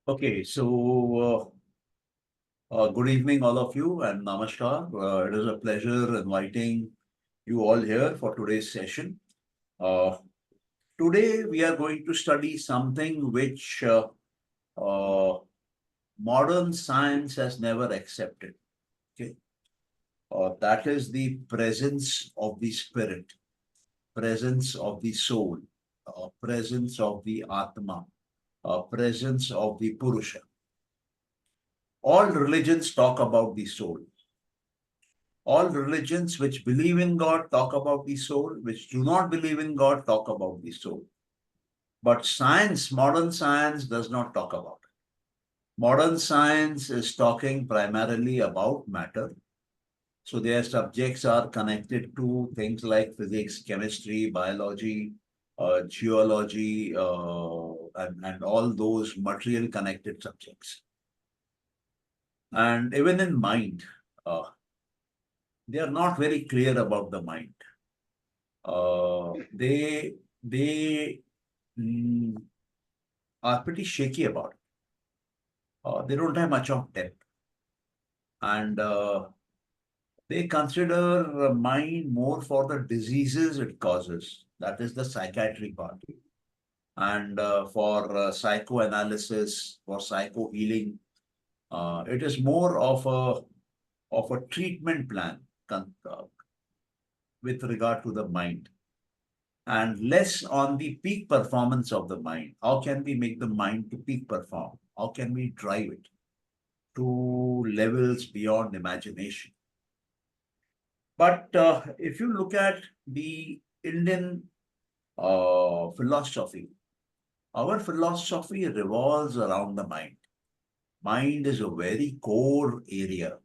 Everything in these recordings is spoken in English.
Okay, so good evening, all of you, and namaskar. It is a pleasure inviting you all here for today's session. Uh, Today, we are going to study something which uh, modern science has never accepted. Okay, that is the presence of the spirit, presence of the soul, presence of the Atma, presence of the Purusha. All religions talk about the soul. All religions which believe in God talk about the soul, which do not believe in God talk about the soul. But science, modern science, does not talk about it. Modern science is talking primarily about matter. So their subjects are connected to things like physics, chemistry, biology, geology, and all those material connected subjects. And even in mind, uh, they are not very clear about the mind. They mm, are pretty shaky about it. They don't have much of depth, and they consider mind more for the diseases it causes. That is the psychiatry part, and for psychoanalysis, for psycho healing, it is more of a treatment plan with regard to the mind, and less on the peak performance of the mind. How can we make the mind to peak perform? How can we drive it to levels beyond imagination? But if you look at the Indian philosophy, our philosophy revolves around the mind. Mind is a very core area,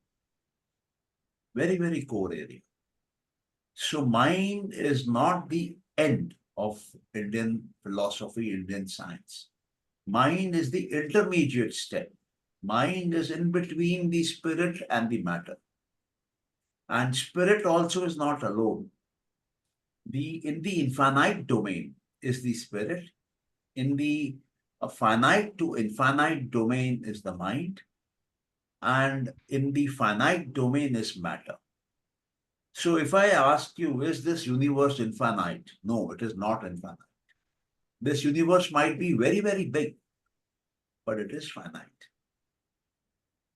very, very core area. So, mind is not the end of Indian philosophy, Indian science. Mind is the intermediate step. Mind is in between the spirit and the matter. And spirit also is not alone. In the infinite domain is the spirit. In the finite to infinite domain is the mind. And in the finite domain is matter. So if I ask you, is this universe infinite? No, it is not infinite. This universe might be very, very big, but it is finite.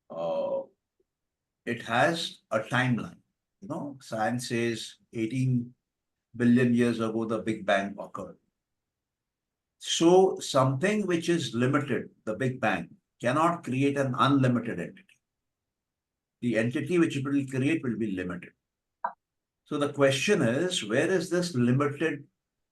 Uh, it has a timeline. Science says 18 billion years ago, the Big Bang occurred. So something which is limited, the Big Bang, cannot create an unlimited entity. The entity which it will create will be limited. So the question is, where is this limited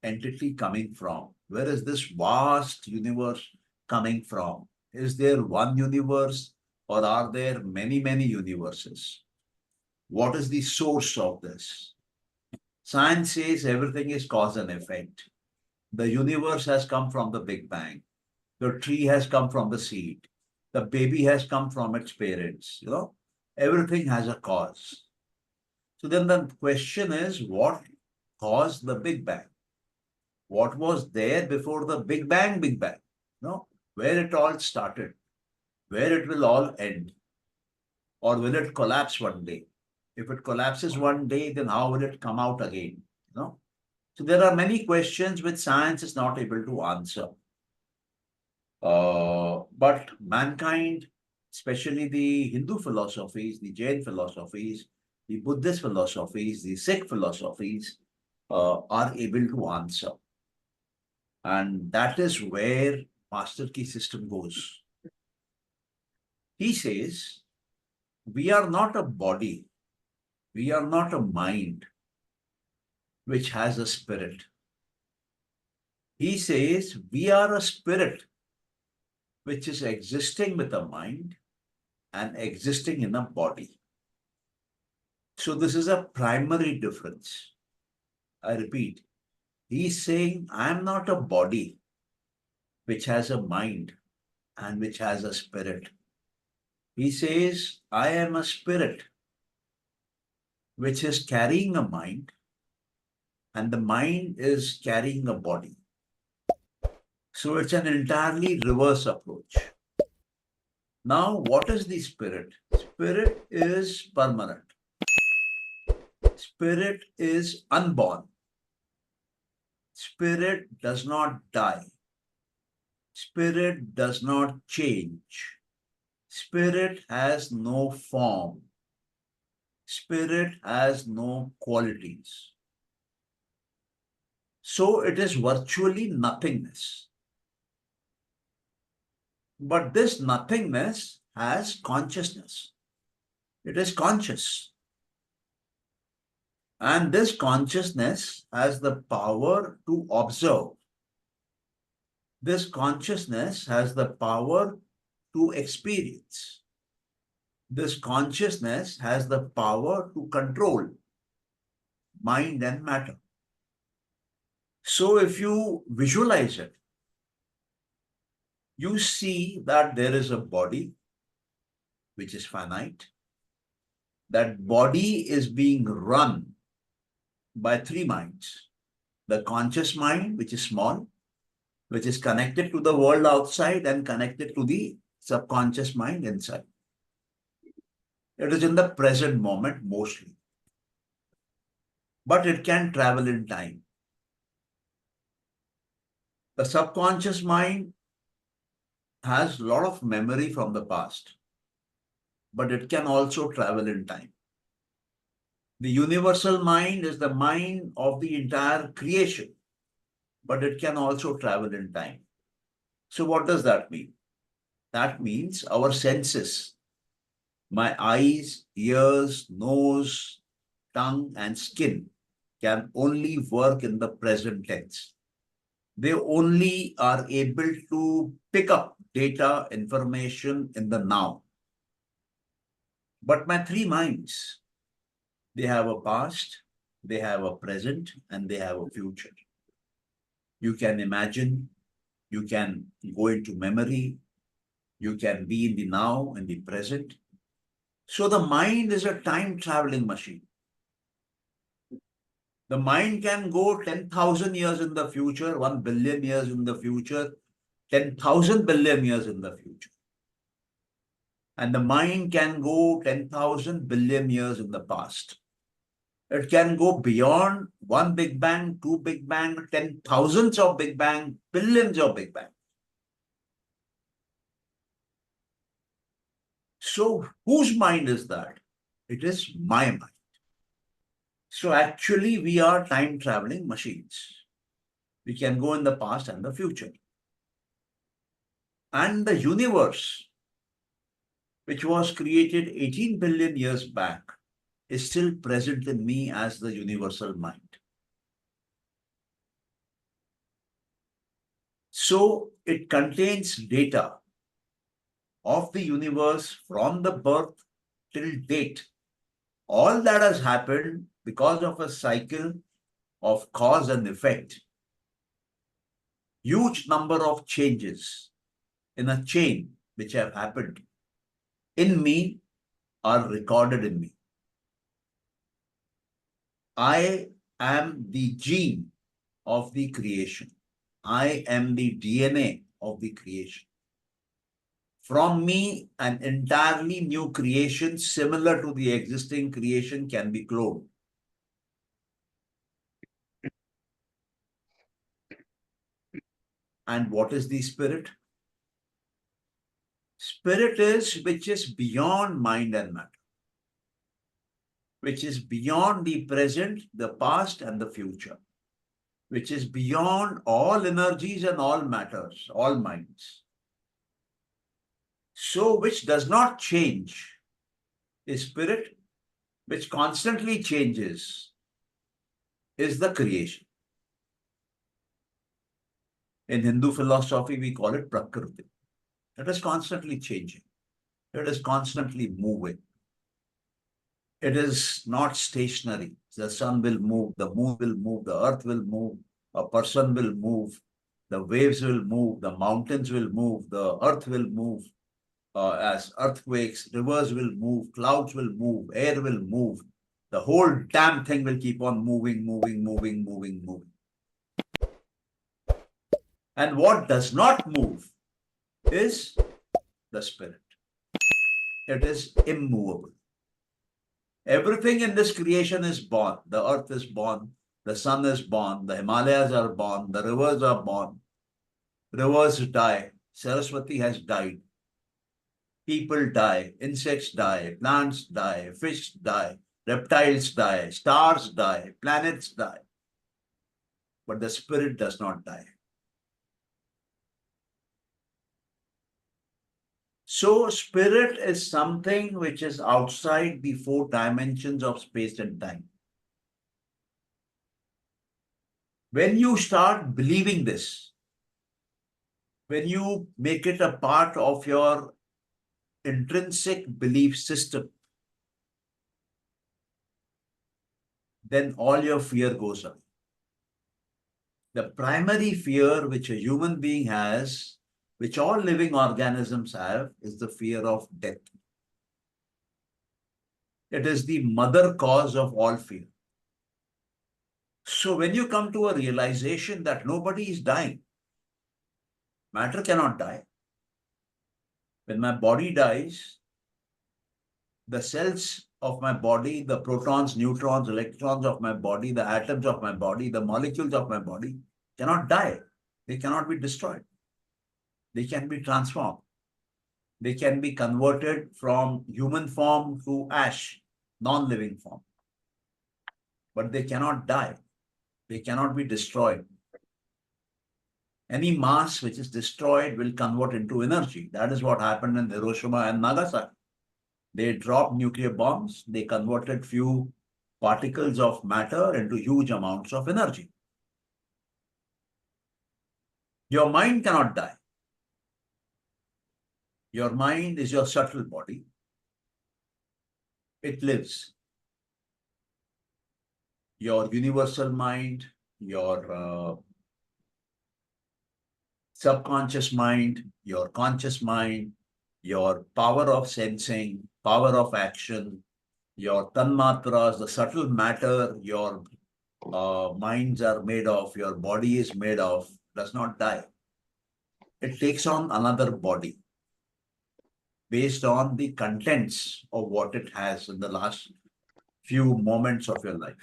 entity coming from? Where is this vast universe coming from? Is there one universe or are there many, many universes? What is the source of this? Science says everything is cause and effect. The universe has come from the Big Bang. The tree has come from the seed. The baby has come from its parents. Everything has a cause. So then the question is, what caused the Big Bang? What was there before the Big Bang, Big Bang? Where it all started, where it will all end, or will it collapse one day? If it collapses one day, then how will it come out again? You know? So there are many questions which science is not able to answer. But mankind, especially the Hindu philosophies, the Jain philosophies, the Buddhist philosophies, the Sikh philosophies, are able to answer. And that is where Master Key System goes. He says, we are not a body, we are not a mind which has a spirit. He says, we are a spirit which is existing with a mind and existing in a body. So this is a primary difference. I repeat, he's saying, I am not a body which has a mind and which has a spirit. He says, I am a spirit which is carrying a mind and the mind is carrying a body. So it's an entirely reverse approach. Now, what is the spirit? Spirit is permanent. Spirit is unborn. Spirit does not die. Spirit does not change. Spirit has no form. Spirit has no qualities. So it is virtually nothingness. But this nothingness has consciousness. It is conscious. And this consciousness has the power to observe. This consciousness has the power to experience. This consciousness has the power to control mind and matter. So if you visualize it, you see that there is a body which is finite. That body is being run by three minds. The conscious mind, which is small, which is connected to the world outside and connected to the subconscious mind inside. It is in the present moment mostly, but it can travel in time. The subconscious mind has a lot of memory from the past, but it can also travel in time. The universal mind is the mind of the entire creation, but it can also travel in time. So what does that mean? That means our senses, my eyes, ears, nose, tongue, and skin can only work in the present tense. They only are able to pick up data, information in the now. But my three minds, they have a past, they have a present, and they have a future. You can imagine, you can go into memory, you can be in the now and the present. So the mind is a time traveling machine. The mind can go 10,000 years in the future, 1 billion years in the future, 10,000 billion years in the future. And the mind can go 10,000 billion years in the past. It can go beyond one Big Bang, two Big Bang, 10,000s of Big Bang, billions of Big Bang. So whose mind is that? It is my mind. So actually we are time traveling machines. We can go in the past and the future. And the universe, which was created 18 billion years back, is still present in me as the universal mind. So it contains data of the universe from the birth till date. All that has happened because of a cycle of cause and effect. Huge number of changes in a chain which have happened in me are recorded in me. I am the gene of the creation. I am the DNA of the creation. From me, an entirely new creation similar to the existing creation can be cloned. And what is the spirit? Spirit is which is beyond mind and matter, which is beyond the present, the past, and the future, which is beyond all energies and all matters, all minds. So, which does not change, is spirit, which constantly changes, is the creation. In Hindu philosophy, we call it Prakriti. It is constantly changing. It is constantly moving. It is not stationary. The sun will move, the moon will move, the earth will move, a person will move, the waves will move, the mountains will move, the earth will move. As earthquakes, rivers will move, clouds will move, air will move. The whole damn thing will keep on moving, moving, moving, moving, moving. And what does not move is the spirit. It is immovable. Everything in this creation is born. The earth is born, the sun is born, the Himalayas are born, the rivers are born. Rivers die. Saraswati has died. People die, insects die, plants die, fish die, reptiles die, stars die, planets die. But the spirit does not die. So, spirit is something which is outside the four dimensions of space and time. When you start believing this, when you make it a part of your intrinsic belief system, then all your fear goes away. The primary fear which a human being has, which all living organisms have, is the fear of death. It is the mother cause of all fear. So when you come to a realization that nobody is dying, matter cannot die. When my body dies, the cells of my body, the protons, neutrons, electrons of my body, the atoms of my body, the molecules of my body cannot die. They cannot be destroyed. They can be transformed. They can be converted from human form to ash, non-living form. But they cannot die. They cannot be destroyed. Any mass which is destroyed will convert into energy. That is what happened in Hiroshima and Nagasaki. They dropped nuclear bombs. They converted few particles of matter into huge amounts of energy. Your mind cannot die. Your mind is your subtle body. It lives. Your universal mind, your subconscious mind, your conscious mind, your power of sensing, power of action, your tanmatras, the subtle matter your minds are made of, your body is made of, does not die. It takes on another body based on the contents of what it has in the last few moments of your life.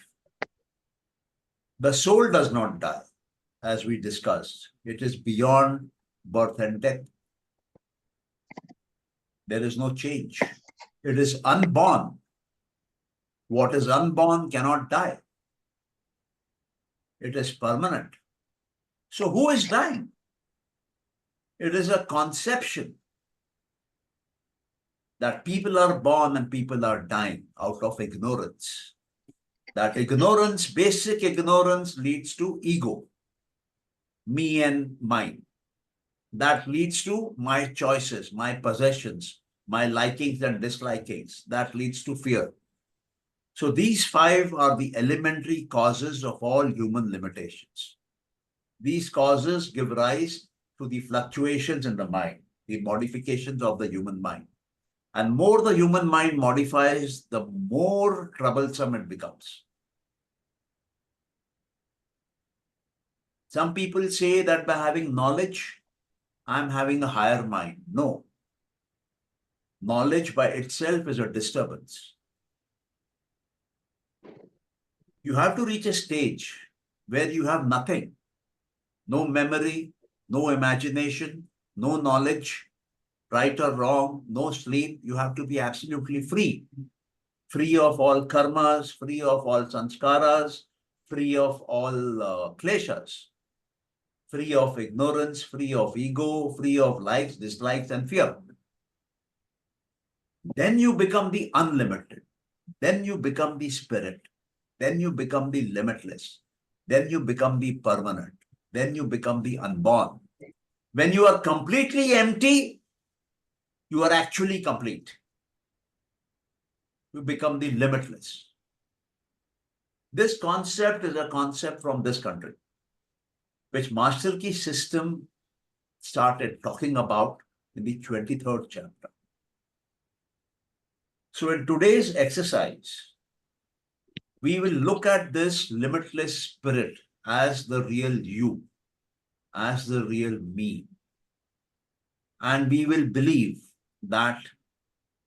The soul does not die, as we discussed. It is beyond birth and death. There is no change. It is unborn. What is unborn cannot die. It is permanent. So who is dying? It is a conception that people are born and people are dying out of ignorance. That ignorance, basic ignorance, leads to ego, me and mine. That leads to my choices, my possessions, my likings and dislikings. That leads to fear. So these five are the elementary causes of all human limitations. These causes give rise to the fluctuations in the mind, the modifications of the human mind. And more the human mind modifies, the more troublesome it becomes. Some people say that by having knowledge, I'm having a higher mind. No. Knowledge by itself is a disturbance. You have to reach a stage where you have nothing. No memory, no imagination, no knowledge, right or wrong, no sleep. You have to be absolutely free. Free of all karmas, free of all sanskaras, free of all kleshas, free of ignorance, free of ego, free of likes, dislikes, and fear. Then you become the unlimited. Then you become the spirit. Then you become the limitless. Then you become the permanent. Then you become the unborn. When you are completely empty, you are actually complete. You become the limitless. This concept is a concept from this country, which Master Ki system started talking about in the 23rd chapter. So in today's exercise, we will look at this limitless spirit as the real you, as the real me. And we will believe that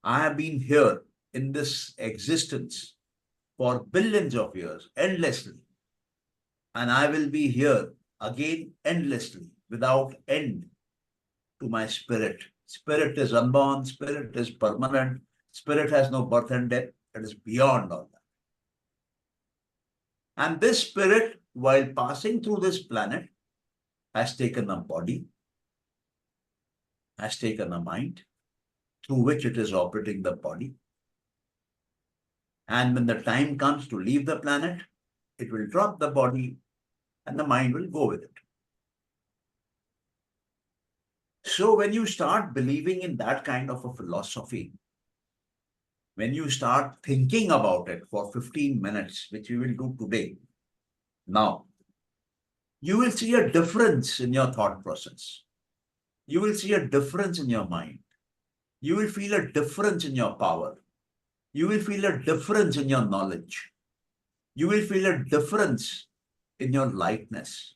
I have been here in this existence for billions of years, endlessly. And I will be here again endlessly, without end to my spirit. Spirit is unborn, spirit is permanent, spirit has no birth and death, it is beyond all that. And this spirit, while passing through this planet, has taken a body, has taken a mind, through which it is operating the body. And when the time comes to leave the planet, it will drop the body and the mind will go with it. So when you start believing in that kind of a philosophy, when you start thinking about it for 15 minutes, which we will do today, now, you will see a difference in your thought process. You will see a difference in your mind. You will feel a difference in your power. You will feel a difference in your knowledge. You will feel a difference in your lightness.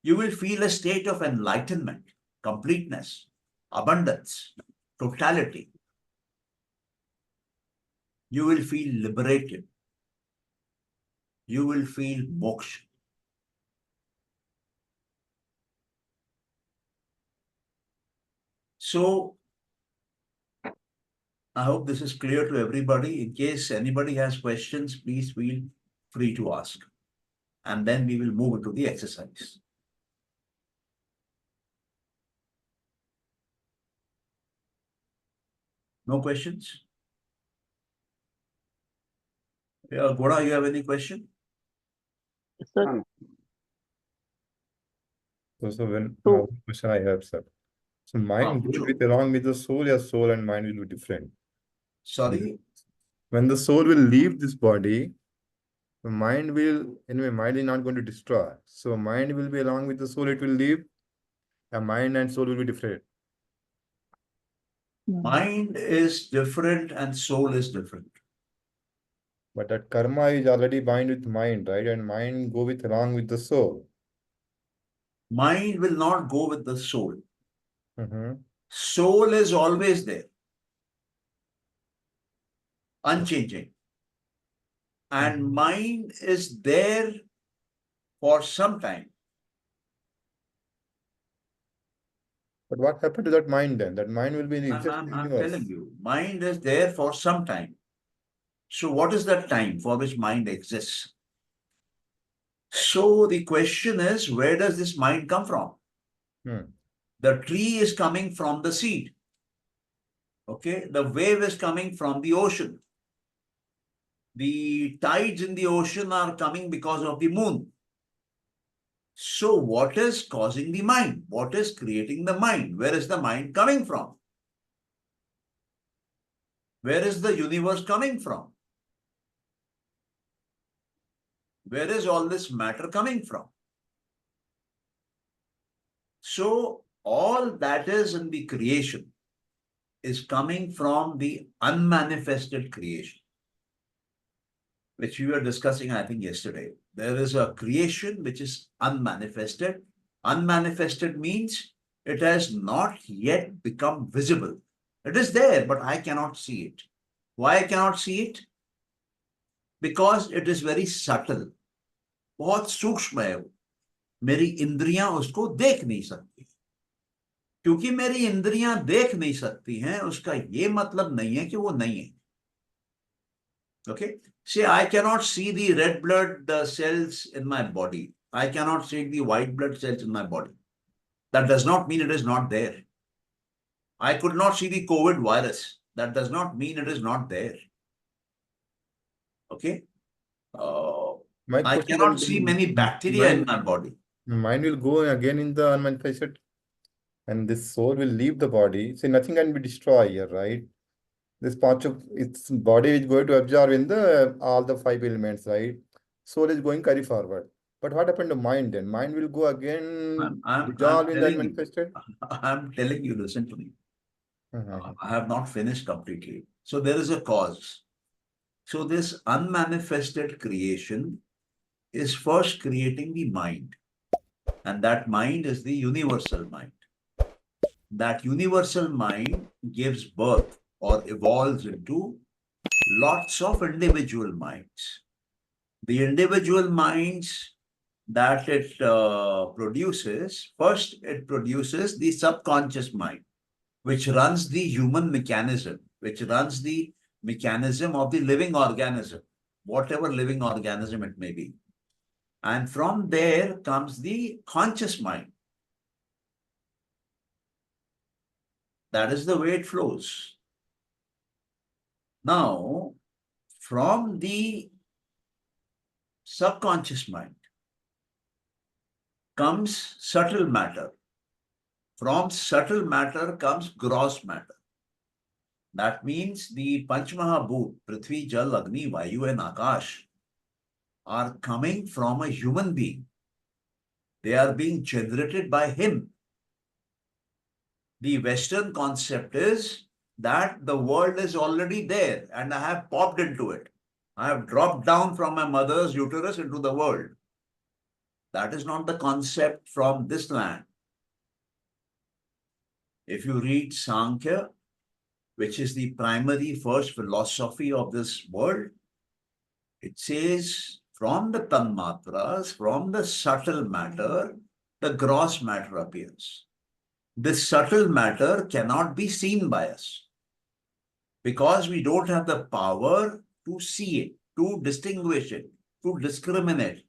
You will feel a state of enlightenment, completeness, abundance, totality. You will feel liberated. You will feel moksha. So, I hope this is clear to everybody. In case anybody has questions, please feel free to ask. And then we will move into the exercise. No questions? Yeah, Goda, you have any question? Sir, So when so question I have, sir. So mind goes with along with the soul, your soul and mind will be different. Sorry? When the soul will leave this body, the mind will, anyway, mind is not going to destroy. So mind will be along with the soul, it will leave. A mind and soul will be different. Mind is different and soul is different. But that karma is already bind with mind, right? And mind go with along with the soul. Mind will not go with the soul. Mm-hmm. Soul is always there, unchanging. And mind is there for some time. But what happened to that mind then? That mind will be in the I'm universe. telling you, mind is there for some time. So what is that time for which mind exists? So the question is, where does this mind come from? The tree is coming from the seed. Okay, the wave is coming from the ocean. The tides in the ocean are coming because of the moon. So what is causing the mind? What is creating the mind? Where is the mind coming from? Where is the universe coming from? Where is all this matter coming from? So all that is in the creation is coming from the unmanifested creation, which we were discussing, I think, yesterday. There is a creation which is unmanifested. Unmanifested means it has not yet become visible. It is there, but I cannot see it. Why I cannot see it? Because it is very subtle. बहुत सूक्ष्म है वो. मेरी इंद्रियां उसको देख नहीं सकती. क्योंकि मेरी इंद्रियां देख नहीं सकती हैं, उसका ये मतलब नहीं है कि वो नहीं है. Okay? See, I cannot see the red blood cells in my body. I cannot see the white blood cells in my body. That does not mean it is not there. I could not see the COVID virus. That does not mean it is not there. Okay? I cannot see many bacteria in my body. Mind will go again in the unmanifested, and this soul will leave the body. See, nothing can be destroyed here, right? This part of its body is going to absorb in the all the five elements, right? Soul is going carry forward. But what happened to mind then? Mind will go again dissolve in the unmanifested. I'm telling you, listen to me. I have not finished completely. So there is a cause. So this unmanifested creation is first creating the mind. And that mind is the universal mind. That universal mind gives birth or evolves into lots of individual minds. The individual minds that it produces, first it produces the subconscious mind, which runs the human mechanism, which runs the mechanism of the living organism, whatever living organism it may be. And from there comes the conscious mind. That is the way it flows. Now, from the subconscious mind comes subtle matter. From subtle matter comes gross matter. That means the Panchmahabhut, Prithvi, Jal, Agni, Vayu, and Akash are coming from a human being. They are being generated by him. The Western concept is that the world is already there and I have popped into it. I have dropped down from my mother's uterus into the world. That is not the concept from this land. If you read Sankhya, which is the primary first philosophy of this world, it says from the tanmatras, from the subtle matter, the gross matter appears. This subtle matter cannot be seen by us because we don't have the power to see it, to distinguish it, to discriminate.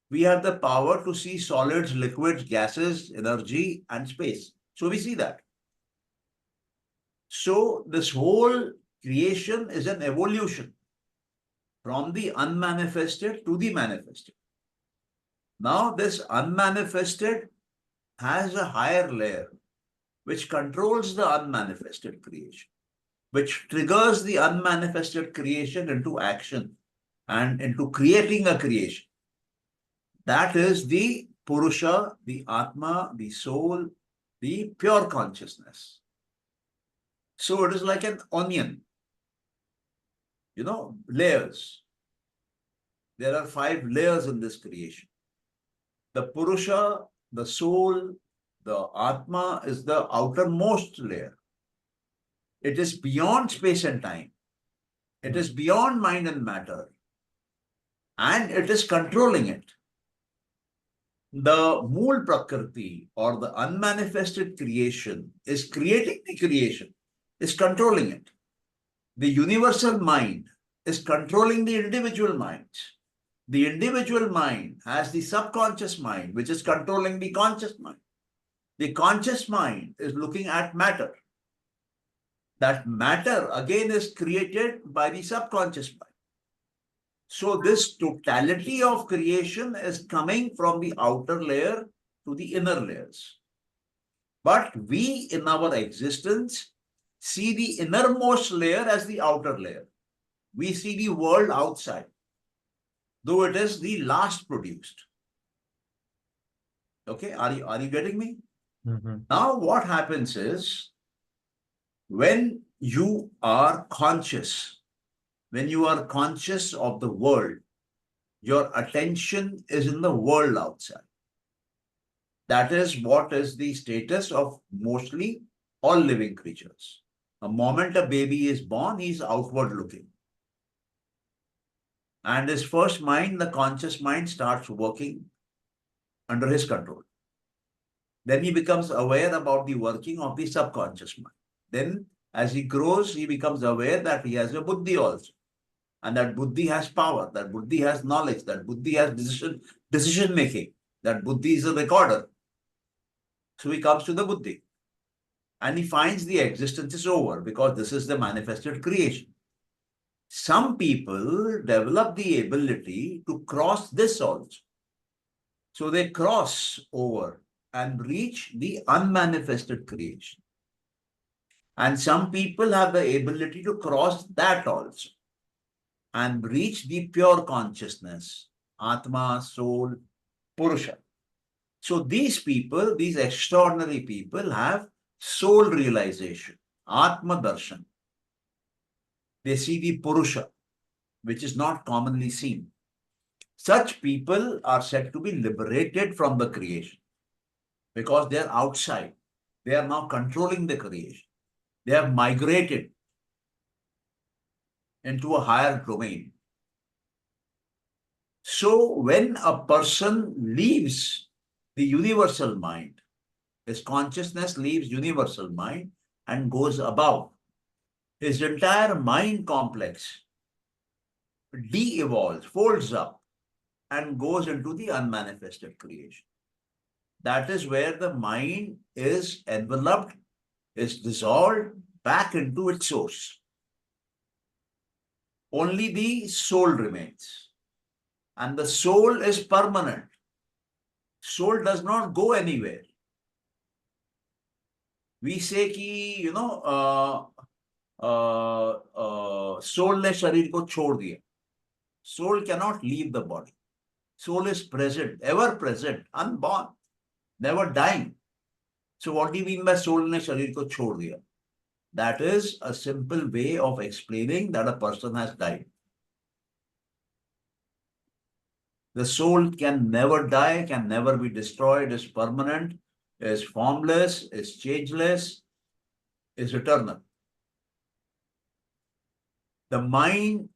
We have the power to see solids, liquids, gases, energy, and space. So we see that. So this whole creation is an evolution from the unmanifested to the manifested. Now this unmanifested has a higher layer which controls the unmanifested creation, which triggers the unmanifested creation into action and into creating a creation. That is the Purusha, the Atma, the soul, the pure consciousness. So it is like an onion, layers. There are 5 layers in this creation. The Purusha, the soul, the Atma is the outermost layer. It is beyond space and time. It is beyond mind and matter. And it is controlling it. The Mool Prakriti or the unmanifested creation is creating the creation, is controlling it. The universal mind is controlling the individual minds. The individual mind has the subconscious mind, which is controlling the conscious mind. The conscious mind is looking at matter. That matter again is created by the subconscious mind. So this totality of creation is coming from the outer layer to the inner layers. But we in our existence see the innermost layer as the outer layer. We see the world outside, though it is the last produced. Okay, are you getting me? Now what happens is, when you are conscious, when you are conscious of the world, your attention is in the world outside. That is what is the status of mostly all living creatures. The moment a baby is born, he is outward looking. And his first mind, the conscious mind, starts working under his control. Then he becomes aware about the working of the subconscious mind. Then as he grows, he becomes aware that he has a buddhi also. And that buddhi has power, that buddhi has knowledge, that buddhi has decision making, that buddhi is a recorder. So he comes to the buddhi. And he finds the existence is over because this is the manifested creation. Some people develop the ability to cross this also. So they cross over and reach the unmanifested creation. And some people have the ability to cross that also and reach the pure consciousness, Atma, soul, Purusha. So these people, these extraordinary people have soul realization, Atma Darshan. They see the Purusha, which is not commonly seen. Such people are said to be liberated from the creation because they are outside. They are now controlling the creation. They have migrated into a higher domain. So when a person leaves the universal mind, his consciousness leaves universal mind and goes above, his entire mind complex de-evolves, folds up, and goes into the unmanifested creation. That is where the mind is enveloped, is dissolved back into its source. Only the soul remains. And the soul is permanent. Soul does not go anywhere. We say कि, soul ने शरीर को छोड़ दिया. Soul cannot leave the body. Soul is present, ever present, unborn, never dying. So what do you mean by soul ने शरीर को छोड़ दिया? That is a simple way of explaining that a person has died. The soul can never die, can never be destroyed, is permanent, is formless, is changeless, is eternal. The mind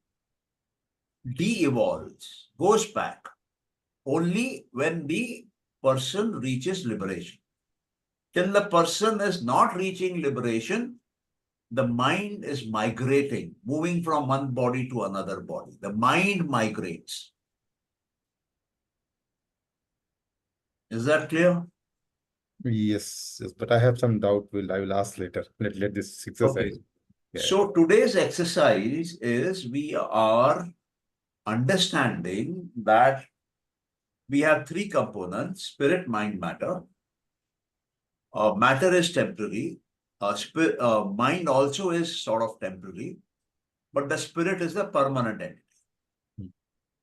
de-evolves, goes back, only when the person reaches liberation. Till the person is not reaching liberation, the mind is migrating, moving from one body to another body. The mind migrates. Is that clear? Yes, yes, but I have some doubt. I will ask later. Let this exercise. Okay. Yeah. So today's exercise is we are understanding that we have three components: spirit, mind, matter. Matter is temporary. Mind also is sort of temporary, but the spirit is the permanent entity.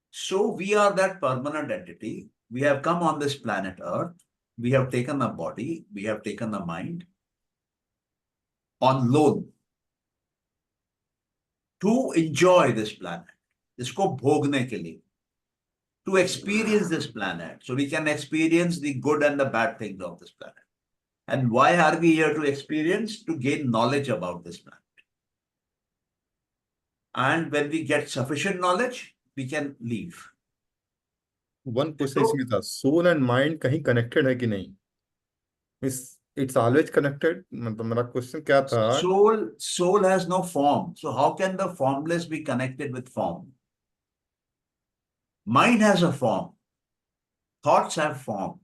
So we are that permanent entity. We have come on this planet Earth. We have taken a body. We have taken a mind on loan to enjoy this planet. इसको भोगने के लिए. To experience this planet. So we can experience the good and the bad things of this planet. And why are we here to experience? To gain knowledge about this planet. And when we get sufficient knowledge, we can leave. One question इसमें था, soul and mind कहीं connected है कि नहीं? It's always connected. मतलब मेरा question क्या था? Soul has no form. So how can the formless be connected with form? Mind has a form. Thoughts have form.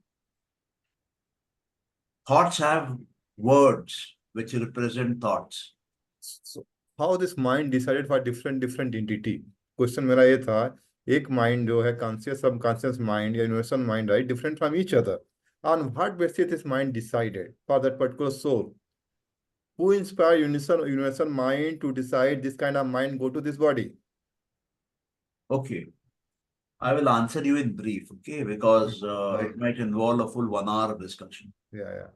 Thoughts have words which represent thoughts. So how this mind decided for different entity? Question मेरा ये था, एक mind जो है conscious, subconscious mind या universal mind, right? Different from each other. On what basis this mind decided for that particular soul? Who inspired universal mind to decide this kind of mind go to this body? Okay. I will answer you in brief, okay? Because it might involve a full 1 hour discussion. Yeah.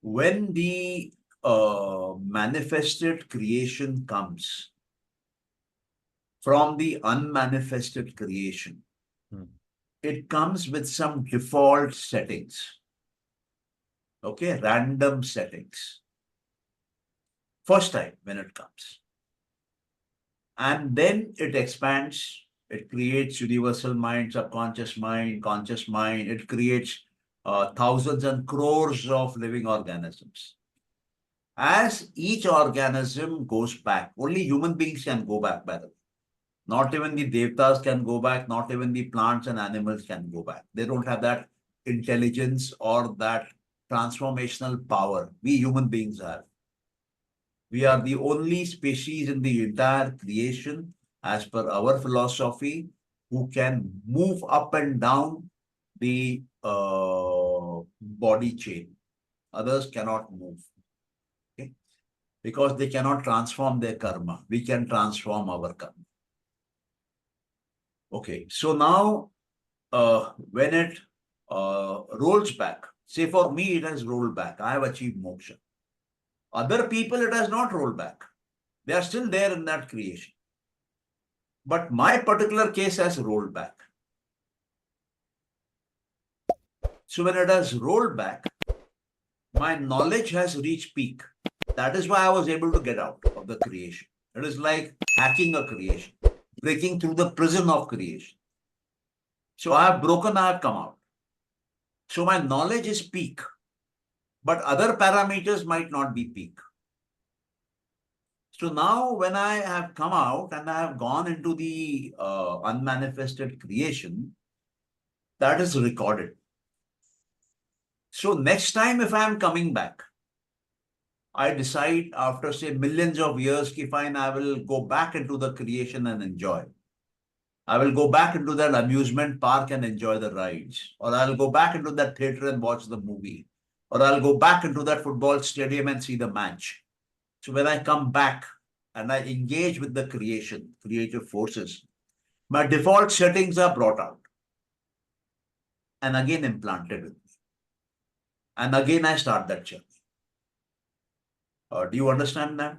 When the manifested creation comes from the unmanifested creation, it comes with some default settings, okay? Random settings. First time when it comes. And then it expands. It creates universal mind, subconscious mind, conscious mind. It creates thousands and crores of living organisms. As each organism goes back, only human beings can go back, by the way. Not even the devtas can go back, not even the plants and animals can go back. They don't have that intelligence or that transformational power we human beings have. We are the only species in the entire creation, as per our philosophy, who can move up and down the body chain. Others cannot move, okay? Because they cannot transform their karma. We can transform our karma. Okay, so now when it rolls back, say for me it has rolled back, I have achieved moksha. Other people it has not rolled back. They are still there in that creation. But my particular case has rolled back. So when it has rolled back, my knowledge has reached peak. That is why I was able to get out of the creation. It is like hacking a creation, breaking through the prison of creation. So I have broken, I have come out. So my knowledge is peak, but other parameters might not be peak. So now when I have come out and I have gone into the unmanifested creation, that is recorded. So next time if I am coming back, I decide after say millions of years, fine, I will go back into the creation and enjoy. I will go back into that amusement park and enjoy the rides. Or I'll go back into that theater and watch the movie. Or I'll go back into that football stadium and see the match. So when I come back and I engage with the creation, creative forces, my default settings are brought out and again implanted with me. And again, I start that journey. Do you understand that?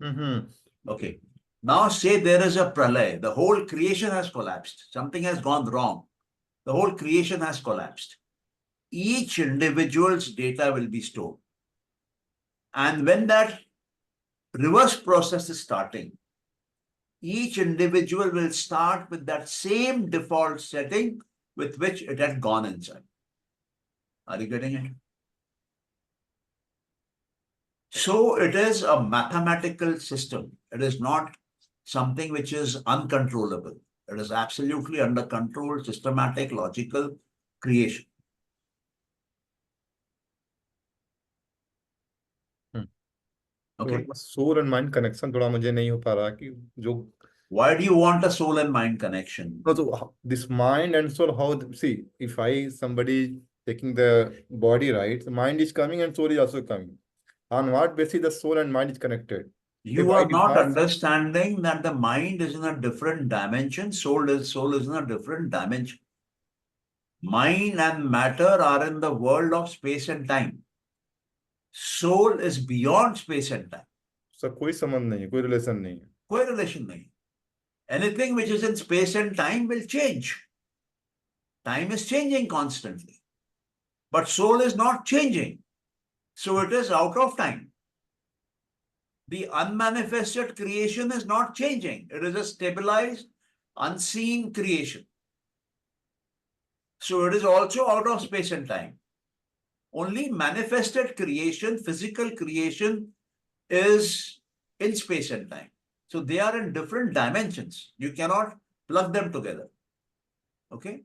Mm-hmm. Okay. Now say there is a pralay. The whole creation has collapsed. Something has gone wrong. The whole creation has collapsed. Each individual's data will be stored. And when that reverse process is starting, each individual will start with that same default setting with which it had gone inside. Are you getting it? So it is a mathematical system. It is not something which is uncontrollable. It is absolutely under control, systematic, logical creation. Okay. Soul and mind connection थोड़ा मुझे नहीं हो पा रहा कि जो Why do you want a soul and mind connection? no, so this mind and soul, how see if somebody taking the body, right, the mind is coming and soul is also coming. On what basis the soul and mind is connected? You are not understanding that the mind is in a different dimension, soul is in a different dimension. Mind and matter are in the world of space and time. Soul is beyond space and time. So कोई संबंध नहीं है, कोई relation नहीं है. कोई relation नहीं. Anything which is in space and time will change. Time is changing constantly. But soul is not changing. So it is out of time. The unmanifested creation is not changing. It is a stabilized, unseen creation. So it is also out of space and time. Only manifested creation, physical creation, is in space and time. So they are in different dimensions. You cannot plug them together. Okay?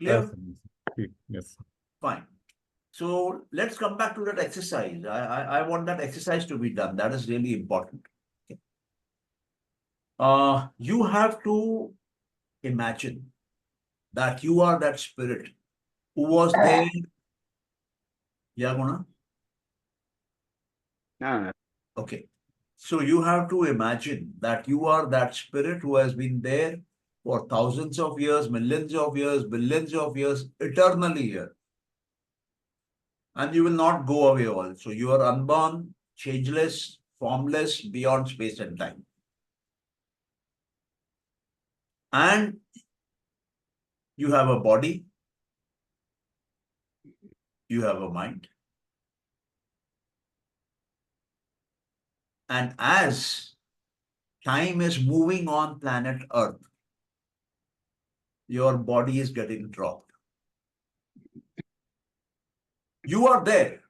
Clear? Yes. Fine. So let's come back to that exercise. I want that exercise to be done. That is really important. Okay. You have to imagine that you are that spirit who was there. Yeah, Guna? No. Okay. So you have to imagine that you are that spirit who has been there for thousands of years, millions of years, billions of years, eternally here. And you will not go away also. You are unborn, changeless, formless, beyond space and time. And you have a body, you have a mind. And as time is moving on planet Earth, your body is getting dropped. You are there,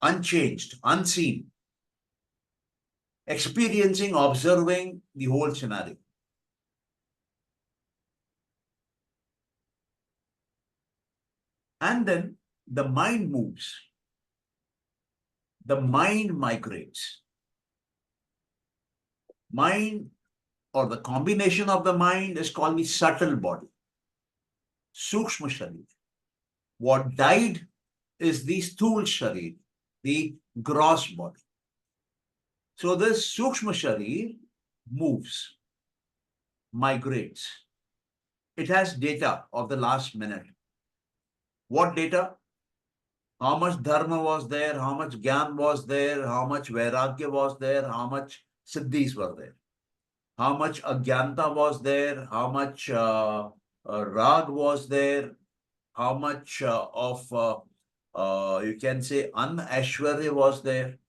unchanged, unseen, experiencing, observing the whole scenario. And then the mind moves. The mind migrates. Mind, or the combination of the mind, is called the subtle body. Sukshma Sharir. What died is the Sthul Sharir, the gross body. So this Sukshma Sharir moves, migrates. It has data of the last minute. What data? How much dharma was there, how much gyan was there, how much vairagya was there, how much siddhis were there, how much agyanta was there, how much rag was there, how much of you can say anashwarya was there.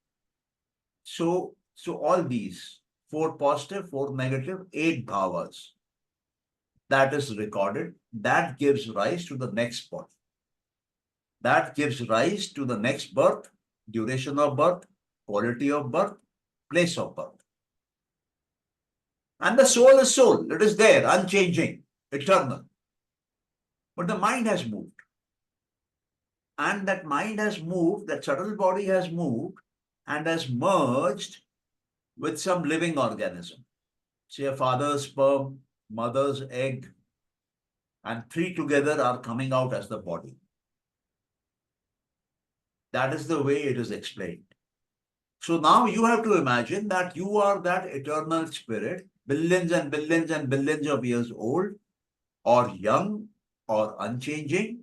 So all these, 4 positive, 4 negative, 8 bhavas, that is recorded, that gives rise to the next body. That gives rise to the next birth, duration of birth, quality of birth, place of birth. And the soul is soul. It is there, unchanging, eternal. But the mind has moved. And that mind has moved, that subtle body has moved and has merged with some living organism. Say a father's sperm, mother's egg, and 3 together are coming out as the body. That is the way it is explained. So now you have to imagine that you are that eternal spirit, billions and billions and billions of years old, or young, or unchanging,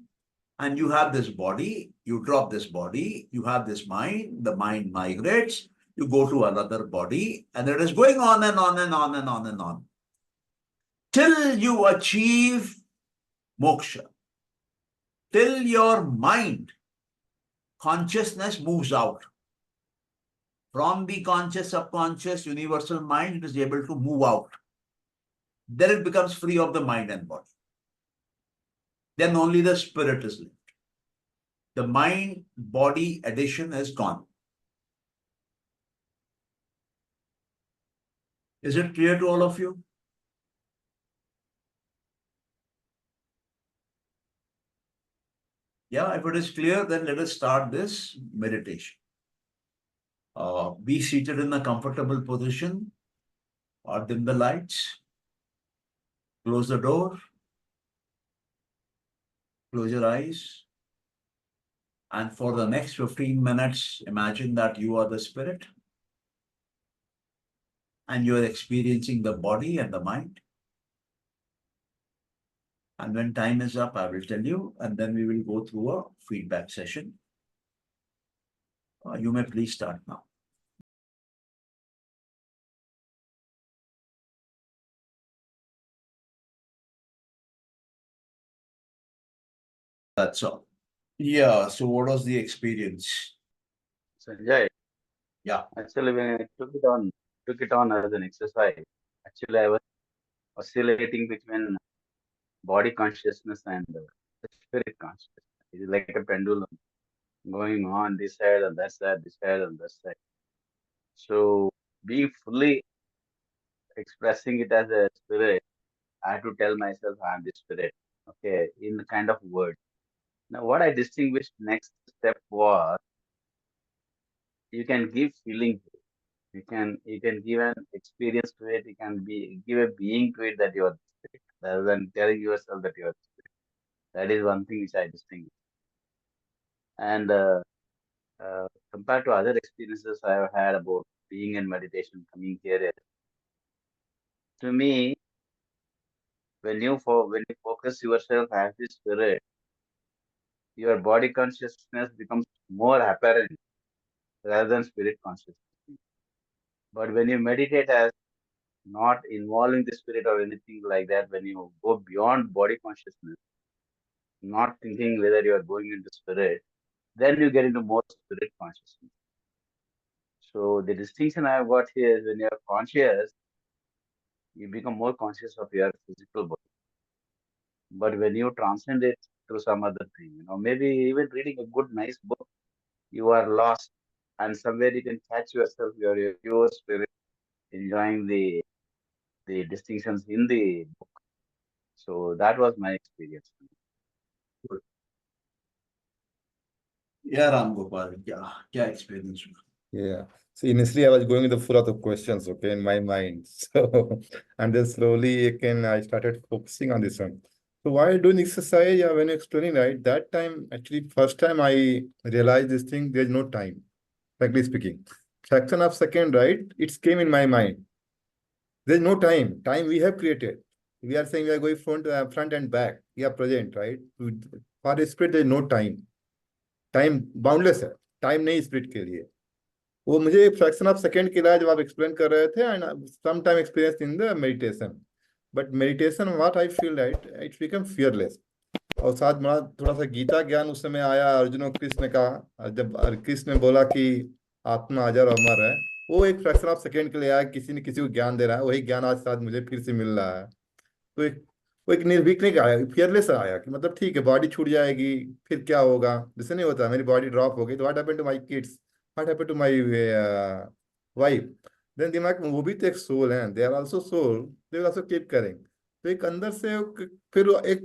and you have this body, you drop this body, you have this mind, the mind migrates, you go to another body, and it is going on and on and on and on and on, till you achieve moksha, till your mind, consciousness moves out. From the conscious, subconscious, universal mind, it is able to move out. Then it becomes free of the mind and body. Then only the spirit is left. The mind-body addition is gone. Is it clear to all of you? Yeah, if it is clear, then let us start this meditation. Be seated in a comfortable position or dim the lights. Close the door. Close your eyes. And for the next 15 minutes, imagine that you are the spirit and you are experiencing the body and the mind. And when time is up, I will tell you, and then we will go through a feedback session. You may please start now. That's all. Yeah, so what was the experience? Sanjay, Yeah. actually, when I took it on as an exercise, actually, I was oscillating between body consciousness and spirit consciousness. It is like a pendulum going on this side and that side, this side and that side. So, being fully expressing it as a spirit, I had to tell myself I'm the spirit, okay, in the kind of word. Now, what I distinguished next step was you can give feeling to it. You can give an experience to it. You can give a being to it that you are the spirit, rather than telling yourself that you are the spirit. That is one thing which I distinguish. And compared to other experiences I have had about being in meditation, coming here, to me, when you focus yourself as the spirit, your body consciousness becomes more apparent rather than spirit consciousness. But when you meditate as not involving the spirit or anything like that, when you go beyond body consciousness, not thinking whether you are going into spirit, then you get into more spirit consciousness. So the distinction I have got here is when you are conscious, you become more conscious of your physical body. But when you transcend it through some other thing, maybe even reading a good, nice book, you are lost, and somewhere you can catch yourself, your pure spirit, enjoying the distinctions in the book. So that was my experience. Good. Yeah, Ram Gopal, क्या experience? Yeah. So initially I was going with the full of the questions, okay, in my mind. So, and then slowly again I started focusing on this one. So while doing exercise, yeah, when you're explaining, right, that time, actually, first time I realized this thing, there's no time, frankly speaking. Fraction of second, right, it came in my mind. There's no time. Time we have created. We are saying we are going front and back. We are present, right? For the spirit, there's no time. Time boundless है. Time नहीं spirit के लिए. वो मुझे fraction of second के लिए जब आप एक्सप्लेन कर रहे थे and some time experience in the meditation but meditation what I feel right it's become fearless और साथ में थोड़ा सा गीता ज्ञान उस समय आया अर्जुन और कृष्ण का जब कृष्ण ने बोला कि आत्मा अजर और अमर है वो एक फ्रैक्शन ऑफ सेकेंड के लिए आया, किसी ने किसी को ज्ञान दे रहा है, वही ज्ञान आज साथ मुझे फिर से मिल रहा है। तो एक वो एक निर्भीक नहीं आया, फियरलेस आया कि मतलब ठीक है बॉडी छूट जाएगी, फिर क्या होगा, जैसे नहीं होता मेरी बॉडी ड्रॉप हो गई तो what happened to my kids, what happened to my wife. Then दिमाग में वो भी तो एक सोल है, they are also soul, they will also keep caring. तो एक अंदर से फिर एक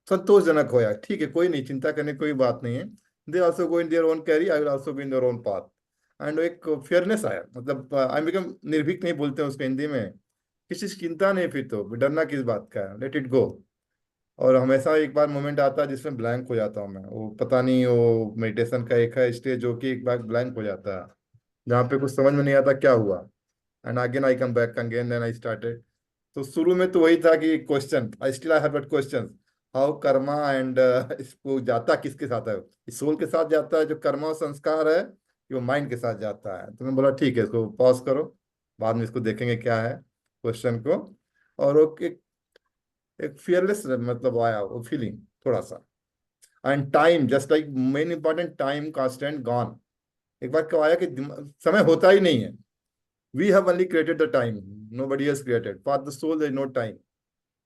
संतोषजनक होया, ठीक है कोई नहीं, चिंता करने की कोई बात नहीं है, they also go in their own carry, I will also go in their own path. And एक फेयरनेस आया, मतलब आई बिकम निर्भीक, नहीं बोलते हैं उसको हिंदी में, किसी की चिंता नहीं, फिर तो डरना किस बात का है, लेट इट गो। और हमेशा एक बार मोमेंट आता है जिसमें ब्लैंक हो जाता हूँ मैं, वो पता नहीं, वो मेडिटेशन का एक है स्टेज जो कि एक बार ब्लैंक हो जाता है, जहाँ पे कुछ समझ में नहीं आता क्या हुआ, and again I come back again, then I started. तो शुरू में तो वही था कि question, I still I have that question, how karma and इसको जाता किसके साथ है, इस सोल के साथ जाता है जो कर्मा और संस्कार है, कि वो माइंड के साथ जाता है। तो मैं बोला ठीक है इसको पॉज करो, बाद में इसको देखेंगे क्या है क्वेश्चन को। और वो एक फियरलेस मतलब आया वो फीलिंग थोड़ा सा। And time just like main important, time constant gone. एक बार क्या आया कि समय होता ही नहीं है, we have only created the time, nobody has created for the soul, there is no time.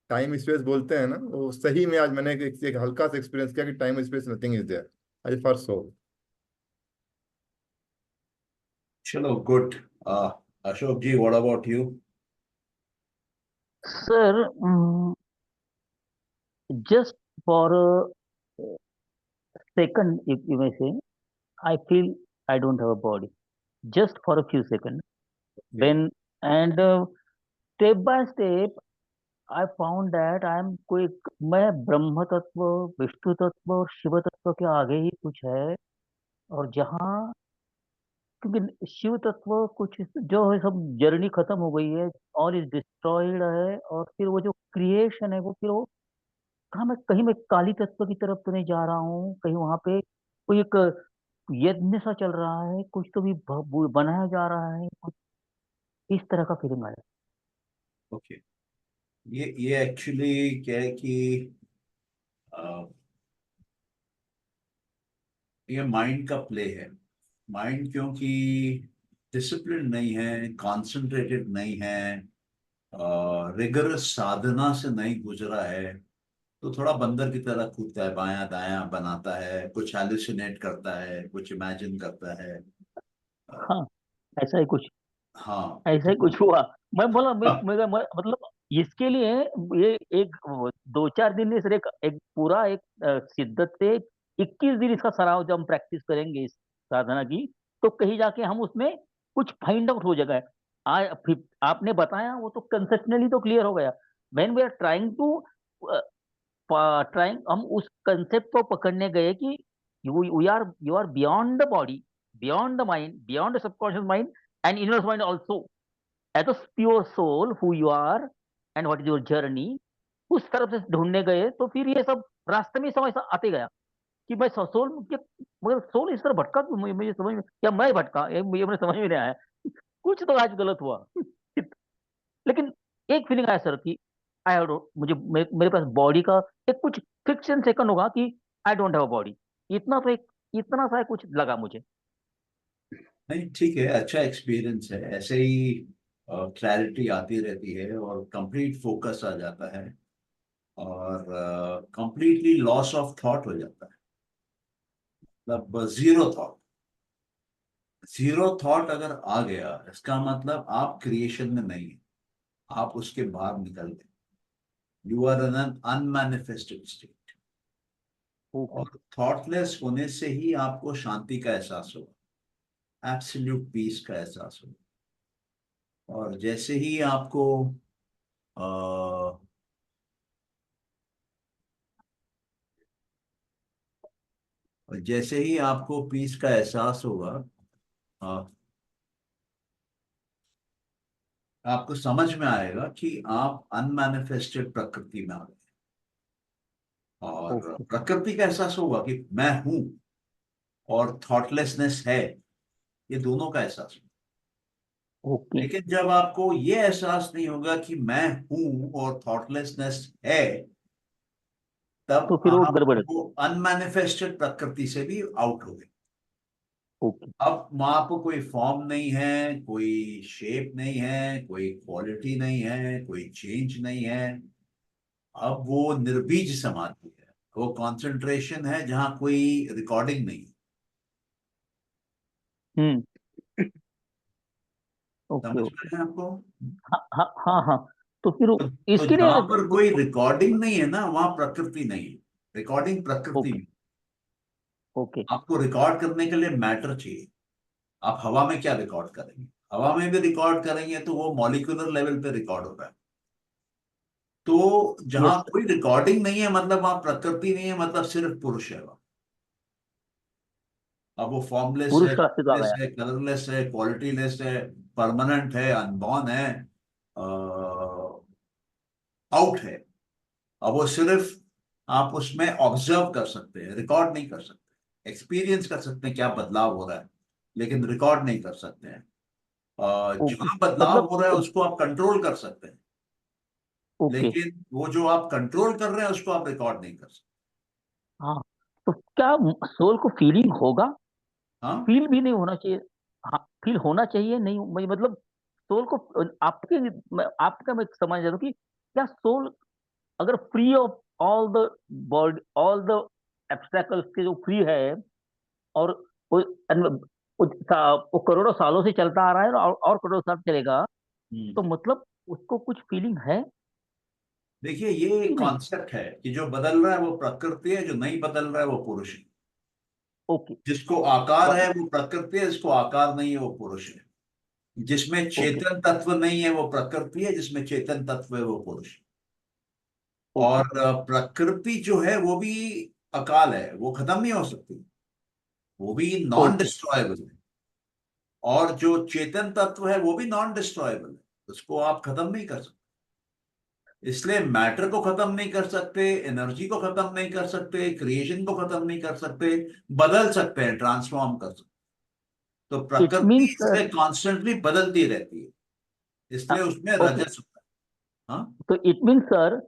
Time space बोलते हैं ना, वो सही में आज मैंने एक हल्का सा एक्सपीरियंस किया कि time space nothing is there as for soul. चलो good. Ashok ji, what about you? Sir, just for a second, if you may say, I feel I don't have a body. Just for a few seconds. When and step by step, I found that I am कोई मैं ब्रह्म तत्व, विष्णु तत्व और शिव तत्व के आगे ही कुछ है। और जहाँ क्योंकि शिव तत्व कुछ जो है सब जर्नी खत्म हो गई है, ऑल इज डिस्ट्रॉयड है, और फिर वो जो क्रिएशन है वो फिर वो कहीं मैं काली तत्व की तरफ तो नहीं जा रहा हूँ, कहीं वहां पे कोई एक यज्ञ सा चल रहा है, कुछ तो भी बनाया जा रहा है, कुछ इस तरह का फीलिंग आया। ओके। ये एक्चुअली क्या है कि ये माइंड का प्ले है। माइंड क्योंकि डिसिप्लिन नहीं है, कॉन्सेंट्रेटेड नहीं है, रिगरस साधना से नहीं गुजरा है, तो थोड़ा बंदर की तरह कूदता है, बायां दायां बनाता है, कुछ हेलुसिनेट करता है, कुछ इमेजिन करता है। अ, हाँ, ऐसा ही कुछ, हाँ ऐसा तो ही कुछ हुआ। मैं बोला हाँ, मतलब इसके लिए ये एक 2-4 दिन इस एक पूरा एक शिद्दत से 21 दिन इसका सराव जब हम प्रैक्टिस करेंगे इस साधना की, तो कहीं जाके हम उसमें कुछ फाइंड आउट हो जाएगा। फिर आपने बताया वो तो कंसेप्चुअली तो क्लियर हो गया। When we are trying to trying, हम उस कंसेप्ट को पकड़ने गए कि you are beyond the body, beyond the mind, beyond the subconscious mind and inner mind also, as a pure soul who you are and what is your journey. उस तरफ से ढूंढने गए तो फिर ये सब रास्ते में समझ आते गया कि मैं सोल, मगर सोल इस तरह भटका क्यों, मुझे समझ में, या मैं भटका, ये मुझे समझ में नहीं आया। कुछ तो आज गलत हुआ। लेकिन एक फीलिंग आया सर कि आई मुझे मेरे पास बॉडी का एक कुछ फ्रिक्शन सेकंड होगा कि I don't have a body. इतना तो एक इतना सा कुछ लगा मुझे। नहीं ठीक है, अच्छा एक्सपीरियंस है, ऐसे ही क्लैरिटी आती रहती है और कंप्लीट फोकस आ जाता है और कंप्लीटली लॉस ऑफ थॉट हो जाता है, मतलब जीरो थॉट। जीरो थॉट अगर आ गया इसका मतलब आप क्रिएशन में नहीं है, आप उसके बाहर निकल गए, you are in an unmanifested state. Okay. और थॉटलेस होने से ही आपको शांति का एहसास होगा, एब्सोल्यूट पीस का एहसास होगा। और जैसे ही आपको जैसे ही आपको पीस का एहसास होगा, अ, आपको समझ में आएगा कि आप अनमैनिफेस्टेड प्रकृति में आ गए। और ओके। प्रकृति का एहसास होगा कि मैं हूं, और थॉटलेसनेस है, ये दोनों का एहसास होगा। ओके। लेकिन जब आपको ये एहसास नहीं होगा कि मैं हूं और थॉटलेसनेस है, तब तो फिर वो आप गड़बड़ है। वो अनमैनिफेस्टेड प्रकृति से भी आउट हो गए। ओके। अब वहां पर कोई फॉर्म नहीं है, कोई शेप नहीं है, कोई क्वालिटी नहीं है, कोई चेंज नहीं है। अब वो निर्बीज समाधि है, वो कंसंट्रेशन है जहां कोई रिकॉर्डिंग नहीं है। हम्म। ओके समझ ओके। रहे हैं आपको? हाँ हाँ हाँ हाँ। तो फिर तो इसके लिए जहां पर कोई रिकॉर्डिंग नहीं है ना, वहां प्रकृति नहीं है। रिकॉर्डिंग प्रकृति ओके में। ओके आपको रिकॉर्ड करने के लिए मैटर चाहिए। आप हवा में क्या रिकॉर्ड करेंगे? हवा में भी रिकॉर्ड करेंगे तो वो मॉलिक्यूलर लेवल पे रिकॉर्ड होगा। तो यस जहां सर। कोई रिकॉर्डिंग नहीं है मतलब वहां प्रकृति नहीं है, मतलब सिर्फ पुरुष है वहां। अब वो फॉर्मलेस है, पुरुष का अस्तित्व आ शेपलेस गया। है, कलरलेस है, क्वालिटीलेस है, परमानेंट है, अनबॉर्न है, आउट है। अब वो सिर्फ आप उसमें ऑब्जर्व कर सकते हैं, रिकॉर्ड नहीं कर सकते। एक्सपीरियंस कर सकते हैं क्या बदलाव हो रहा है, लेकिन रिकॉर्ड नहीं कर सकते हैं। ओके जहां बदलाव मतलब हो रहा है उसको आप कंट्रोल कर सकते हैं, ओके। लेकिन वो जो आप कंट्रोल कर रहे हैं उसको आप रिकॉर्ड नहीं कर सकते। हाँ, तो क्या सोल को फीलिंग होगा? हाँ, फील भी नहीं होना चाहिए? हाँ, फील होना चाहिए नहीं मतलब सोल को आपके आपका मैं समझ रहा हूँ कि क्या सोल अगर free of all the body all the obstacles के जो फ्री है और वो, वो करोड़ों सालों से चलता आ रहा है और करोड़ों साल चलेगा, तो मतलब उसको कुछ फीलिंग है देखिए ये कि एक नहीं? कॉन्सेप्ट है कि जो बदल रहा है वो प्रकृति है, जो नहीं बदल रहा है वो पुरुष है। ओके। जिसको आकार गॉट है इट। वो प्रकृति है, जिसको आकार नहीं है वो पुरुष है। जिसमें ओके चेतन तत्व नहीं है वो प्रकृति है, जिसमें चेतन तत्व है वो पुरुष है। ओके और प्रकृति जो है वो भी अकाल है, वो खत्म नहीं हो सकती, वो भी नॉन ओके। डिस्ट्रॉयबल है। और जो चेतन तत्व है वो भी नॉन डिस्ट्रॉयबल है, उसको आप खत्म नहीं कर सकते। इसलिए मैटर को खत्म नहीं कर सकते, एनर्जी को खत्म नहीं कर सकते, क्रिएशन को खत्म नहीं कर सकते, बदल सकते हैं, ट्रांसफॉर्म कर सकते हैं। तो इट प्रकृति मीन्स सर, इसलिए कॉन्स्टेंटली बदलती रहती है, इसलिए उसमें ओके, रजस होता है। हाँ, तो इट मीन्स सर,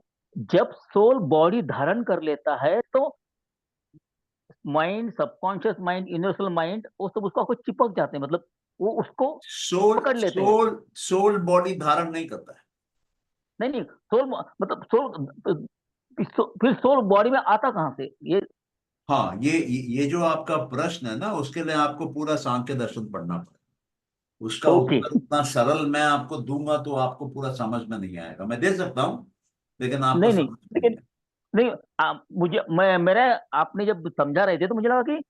जब सोल बॉडी धारण कर लेता है तो mind, subconscious mind, universal mind, वो सब उसको कुछ चिपक जाते हैं, मतलब वो उसको सोल पकड़ लेते हैं। सोल सोल बॉडी धारण नहीं करता है। नहीं नहीं, सोल मतलब सोल, फिर सोल बॉडी में आता कहाँ से ये? हाँ, ये जो आपका प्रश्न है ना, उसके लिए आपको पूरा सांख्य दर्शन पढ़ना पड़ेगा। उसका ओके। उत्तर उतना सरल मैं आपको दूंगा तो आपको पूरा समझ में नहीं आएगा। मैं दे सकता हूं, लेकिन आपको नहीं नहीं, समझ में नहीं लेकिन आएगा। नहीं, मुझे मैं मेरा आपने जब समझा रहे थे तो मुझे लगा कि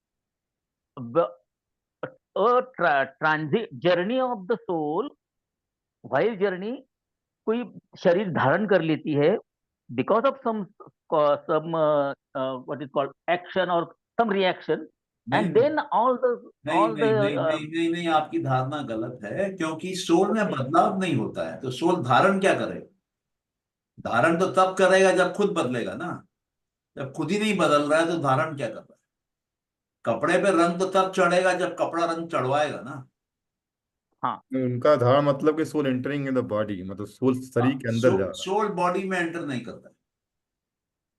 transit journey of the soul, while journey, कोई शरीर धारण कर लेती है because of some what is called action और सम रिएक्शन, नहीं एंड देन नहीं ऑल नहीं नहीं द नहीं नहीं नहीं, आपकी धारणा गलत है, क्योंकि सोल में ओके बदलाव नहीं होता है तो सोल धारण क्या करेगा? धारण तो तब करेगा जब खुद बदलेगा ना। जब खुद ही नहीं बदल रहा है तो धारण क्या कर रहा है? कपड़े पे रंग तो तब चढ़ेगा जब कपड़ा रंग चढ़वाएगा ना। हाँ। उनका धारणा मतलब कि soul entering in the body, मतलब सोल शरीर के अंदर जा रहा सोल बॉडी में एंटर नहीं करता है।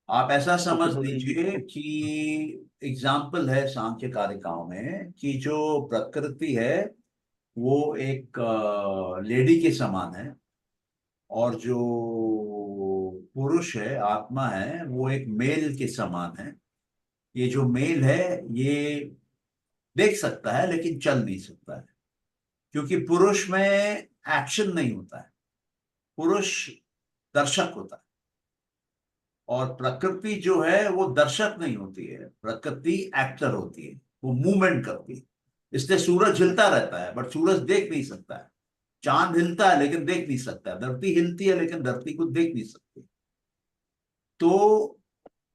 आप ऐसा ओके समझ तो लीजिए कि एग्जाम्पल है सांख्य कारिकाओं में कि जो प्रकृति है वो एक लेडी के समान है, और जो पुरुष है, आत्मा है, वो एक मेल के समान है। ये जो मेल है ये देख सकता है लेकिन चल नहीं सकता है, क्योंकि पुरुष में एक्शन नहीं होता है। पुरुष दर्शक होता है, और प्रकृति जो है वो दर्शक नहीं होती है, प्रकृति एक्टर होती है, वो मूवमेंट करती है। इसलिए सूरज हिलता रहता है बट सूरज देख नहीं सकता है। चांद हिलता है लेकिन देख नहीं सकता है। धरती हिलती है लेकिन धरती को देख नहीं सकती। तो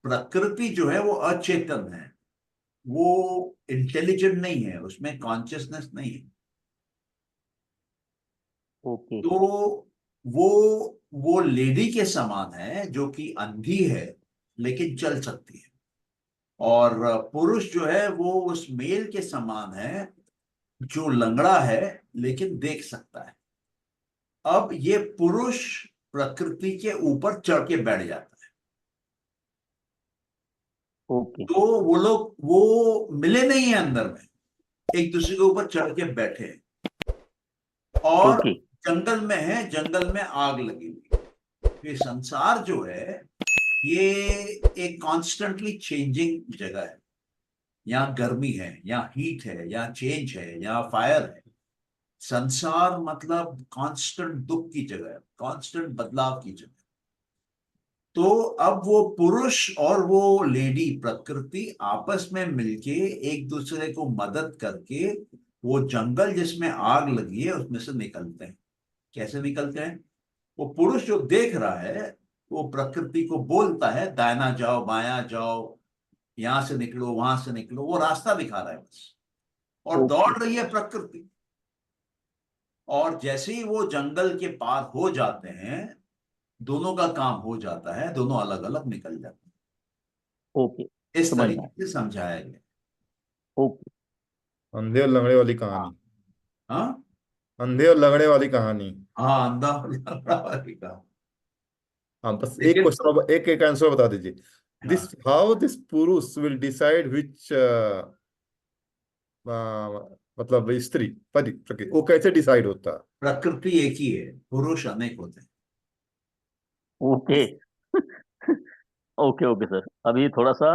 प्रकृति जो है वो अचेतन है, वो इंटेलिजेंट नहीं है, उसमें कॉन्शियसनेस नहीं है। ओके तो वो वो लेडी के समान है जो कि अंधी है लेकिन चल सकती है। और पुरुष जो है वो उस मेल के समान है जो लंगड़ा है लेकिन देख सकता है। अब ये पुरुष प्रकृति के ऊपर चढ़ के बैठ जाता है। ओके तो वो लोग वो मिले नहीं है अंदर में। एक दूसरे के ऊपर चढ़ के बैठे हैं और ओके जंगल में है, जंगल में आग लगी हुई। ये संसार जो है ये एक कॉन्स्टेंटली चेंजिंग जगह है। यहाँ गर्मी है, यहाँ हीट है, यहाँ चेंज है, यहाँ फायर है। संसार मतलब कांस्टेंट दुख की जगह है, कांस्टेंट बदलाव की जगह। तो अब वो पुरुष और वो लेडी प्रकृति आपस में मिलके एक दूसरे को मदद करके वो जंगल जिसमें आग लगी है उसमें से निकलते हैं। कैसे निकलते हैं? वो पुरुष जो देख रहा है वो प्रकृति को बोलता है दायां जाओ, बायां जाओ, यहां से निकलो, वहां से निकलो, वो रास्ता दिखा रहा है बस। और ओके दौड़ रही है प्रकृति। और जैसे ही वो जंगल के पार हो जाते हैं, दोनों का काम हो जाता है, दोनों अलग अलग निकल जाते ओके हैं। इस समझ में आया। तरीके से समझाया गया। ओके अंधे और लंगड़े वाली कहानी। हाँ अंधे और लंगड़े वाली कहानी। हाँ, अंधा और लंगड़ा वाली का। हाँ, बस एक लेकिन क्वेश्चन, एक आंसर बता दीजिए। दिस हाँ, हाउ दिस पुरुष विल डिसाइड विच, मतलब स्त्री पति प्रकृति, वो कैसे डिसाइड होता है? प्रकृति एक ही है, पुरुष अनेक होते हैं। ओके ओके ओके सर, अभी थोड़ा सा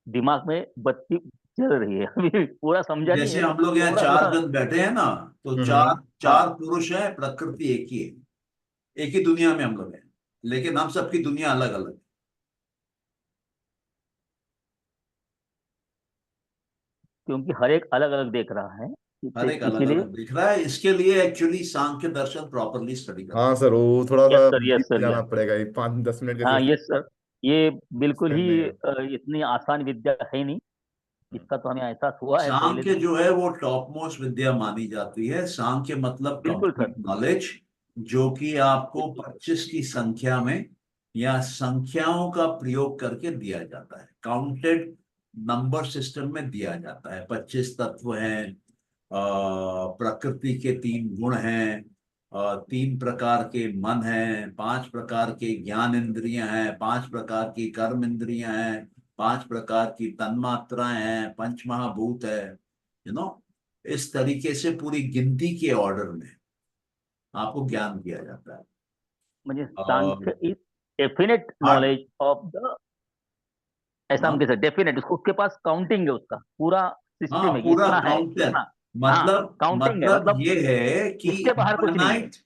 दिमाग में बत्ती जल रही है। अभी पूरा समझा नहीं जैसे है, हम लोग यहाँ थोड़ा चार थोड़ा। जन बैठे हैं ना, तो चार हाँ चार पुरुष हैं, प्रकृति एक ही है। एक ही दुनिया में हम लोग हैं, लेकिन हम सबकी दुनिया अलग अलग है। क्योंकि हर एक अलग अलग देख रहा है, हर एक अलग इसीलिए। अलग दिख रहा है। इसके लिए एक्चुअली सांख्य दर्शन प्रॉपरली स्टडी करना। हाँ सर, वो थोड़ा यस सा सर, यस डीप सर, जाना यस। पड़ेगा, ये 5-10 मिनट के हाँ सेशन यस सर, ये बिल्कुल में नहीं ही है। इतनी आसान विद्या है ही नहीं। इसका तो हमें एहसास हुआ है पहले सांख्य दिन। जो है वो टॉप मोस्ट विद्या मानी जाती है। सांख्य मतलब बिल्कुल कंप्लीट सर, नॉलेज, जो कि आपको बिल्कुल। 25 की संख्या में या संख्याओं का प्रयोग करके दिया जाता है। काउंटेड नंबर सिस्टम में दिया जाता है। 25 तत्व हैं, प्रकृति के 3 गुण हैं, 3 प्रकार के मन हैं, 5 प्रकार के ज्ञान इंद्रियां हैं, 5 प्रकार की कर्म इंद्रियां हैं, 5 प्रकार की तन्मात्राएं हैं, पंच महाभूत है। यू नो, इस तरीके से पूरी गिनती के ऑर्डर में आपको ज्ञान दिया जाता है। मुझे और सांख्य इज डेफिनेट आठ, नॉलेज ऑफ द, ऐसा हम हाँ कह सकते, डेफिनेट, उसके पास काउंटिंग है, उसका पूरा हाँ, सिस्टम है कि पूरा इतना है, काउंटर। इतना। हाँ, मतलब काउंटिंग है, मतलब मतलब ये है कि इसके बाहर कुछ नहीं है। इनफाइनाइट,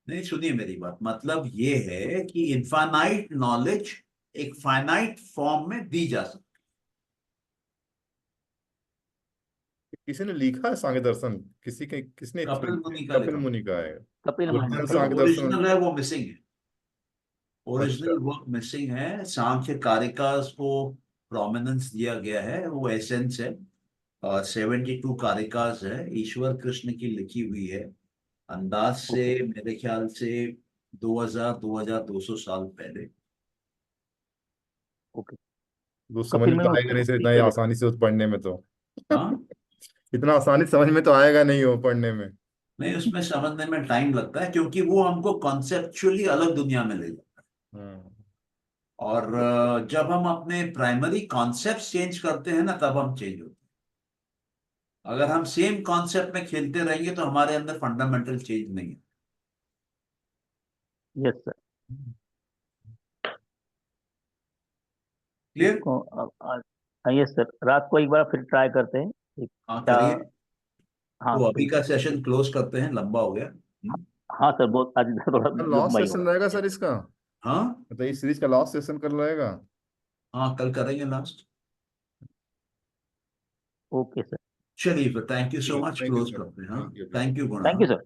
नहीं सुनिए मेरी बात, मतलब ये है कि इनफाइनाइट नॉलेज एक फाइनाइट फॉर्म में दी जा सकती किसी ने लिखा है सांख्य दर्शन? किसने है। कपिल मुनि का कपिल लिखा। मुनि का है? कपिल मुनि ओरिजिनल का। जो सांख्य दर्शन? ओरिजिनल है वो मिसिंग है। अच्छा। ओरिजिनल वर्क मिसिंग है। सांख्य कारिकास को प्रोमिनेंस दिया गया है, वो एसेंस है। 72 कारिकास है, ईश्वर कृष्ण की लिखी हुई है। अंदाज से ओके मेरे ख्याल से 2200 साल पहले। ओके। वो समझ कपिल में तो मुनि आएगा उससे नहीं सर, उससे इतना ही पहले थे। आसानी से उस पढ़ने में तो। हाँ, इतना आसानी से समझ में तो आएगा नहीं वो पढ़ने में। नहीं उसमें समझने में टाइम लगता है, क्योंकि वो हमको कॉन्सेप्चुअली अलग दुनिया में ले जाता है। हम्म। और जब हम अपने प्राइमरी कॉन्सेप्ट चेंज करते हैं ना, तब हम चेंज होते हैं। अगर हम सेम कॉन्सेप्ट में खेलते रहेंगे तो हमारे अंदर फंडामेंटल चेंज नहीं है। Yes sir. क्लियर? इसको हाँ यस सर, रात को एक बार फिर ट्राई करते हैं। एक हाँ क्या? करिए। हाँ तो अभी का बिल्कुल। सेशन क्लोज करते हैं, लंबा हो गया। हाँ सर, बहुत आज थोड़ा लास्ट लंबा ही सेशन होगा। रहेगा सर इसका? हाँ मतलब इस सीरीज का लास्ट सेशन कर रहेगा? हाँ, कल करेंगे लास्ट। Okay sir. चलिए फिर, थैंक यू सो ठीक है, much, thank you close sir, करते हैं। हाँ, थैंक यू। थैंक यू गुणा। Thank you sir.